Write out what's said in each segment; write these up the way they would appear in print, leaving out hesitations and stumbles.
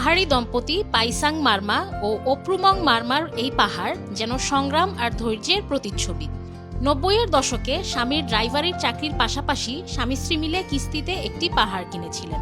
পাহাড়ি দম্পতি পাইসাং মারমা ও অপ্রুমং মারমার এই পাহাড় যেন সংগ্রাম আর ধৈর্যের প্রতিচ্ছবি। ৯০-এর দশকে স্বামীর ড্রাইভারের চাকরির পাশাপাশি স্বামী স্ত্রী মিলে কিস্তিতে একটি পাহাড় কিনেছিলেন।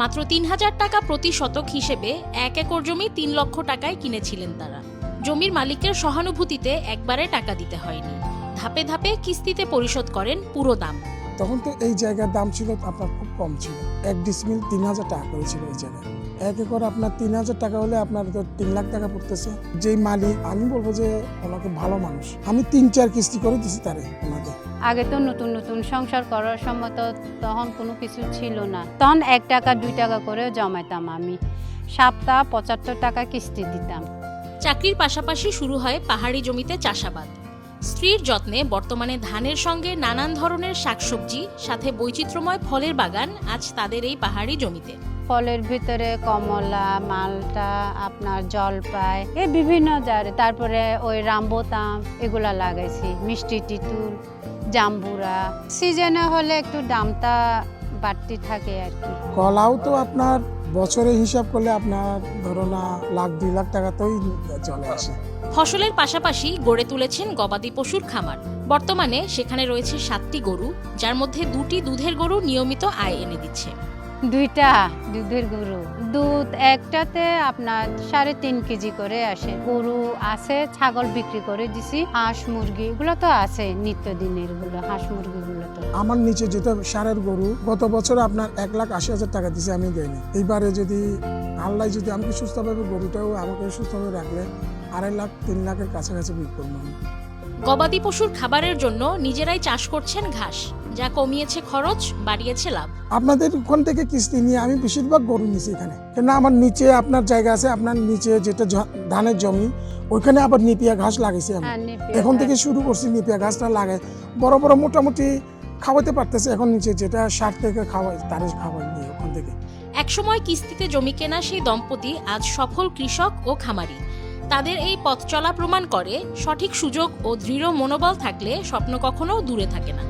মাত্র ৩,০০০ টাকা প্রতি শতক হিসেবে ১ একর জমি ৩ লক্ষ টাকায় কিনেছিলেন তারা। জমির মালিকের সহানুভূতিতে একবারে টাকা দিতে হয়নি, ধাপে ধাপে কিস্তিতে পরিশোধ করেন পুরো দাম। তখন তো এই জায়গার দাম ছিল আপনার খুব কম ছিল, 1 ডিসমিল ৩,০০০ টাকা করেছিল এই জায়গায়। 1 একর আপনার ৩,০০০ টাকা হলে আপনার তো ৩ লাখ টাকা পড়তেছে। যেই মালিক, আমি বলবো যে ওনাকে ভালো মানুষ, আমি 3-4 কিস্তি করে দিছি তারে ওনাকে। আগে তো নতুন নতুন সংসার করার সময় তো তখন কোনো কিছু ছিল না, তখন 1 টাকা 2 টাকা করে জমাইতাম। আমি সপ্তাহ 75 টাকা কিস্তি দিতাম। চাকরির পাশাপাশি শুরু হয় পাহাড়ি জমিতে চাষাবাদ। স্ত্রীর যত্নে বর্তমানে ধানের সঙ্গে নানান ধরনের শাকসবজি সাথে বৈচিত্র্যময় ফলের বাগান আজ তাদের এই পাহাড়ি জমিতে। ফলের ভিতরে কমলা, মালটা, আপনার জলপাই, এই বিভিন্ন তারপরে ওই রামবোতাম এগুলা লাগাইছি, মিষ্টি তিতুল, জাম্বুরা। সিজনে হলে একটু দামটা বাড়তি থাকে আর কি। কলাও তো আপনার বছরে হিসাব করলে আপনার ধরো না 1-2 লাখ টাকাতেই চলে আসে। ফসলের পাশাপাশি গড়ে তুলেছেন গবাদি পশুর খামার। বর্তমানে সেখানে রয়েছে 7টি গরু, যার মধ্যে 2টি দুধের গরু নিয়মিত আয় এনে দিচ্ছে। 2টা দুধের গরু, দুধ একটাতে আপনার 3.5 কেজি করে আসে। গরু আছে, ছাগল বিক্রি করে দিছি, হাঁস মুরগি এগুলো তো আছে নিত্যদিনের গুলো, হাঁস মুরগিগুলো তো। আমার নিচে যেটা সারের গরু গত বছর আপনার 1,80,000 টাকা দিছে, আমি দেয়নি। এইবারে যদি আল্লাহ যদি আমাকে সুস্থভাবে, গরুটাও আমাকে সুস্থভাবে রাখলে 2.5 লাখ 3 লাখের কাছাকাছি বিক্রি করবো আমি। গবাদি পশুর খাবারের জন্য নিজেরাই চাষ করছেন ঘাস, যা কমিয়েছে খরচ, বাড়িয়েছে লাভ। আপনাদের ওখান থেকে কিস্তি নিয়ে আমি বেশিরভাগ গরু নিছি এখানে, কেন আমার নিচে আপনার জায়গা আছে, আপনার নিচে যেটা ধানের জমি ওইখানে আবার নিপিয়া ঘাস লাগাইছি আমি। এখন থেকে শুরু করছি নিপিয়া ঘাসটা লাগাই, বড় বড় মোটামুটি খাওয়াতে পারতেছে। এখন নিচে যেটা 60 থেকে খাওয়াই তারে খাওয়াই নিয়ে ওখান থেকে। একসময় কিস্তিতে জমি কেনা সেই দম্পতি আজ সফল কৃষক ও খামারি। তাদের এই পথ চলা প্রমাণ করে সঠিক সুযোগ ও দৃঢ় মনোবল থাকলে স্বপ্ন কখনো দূরে থাকে না।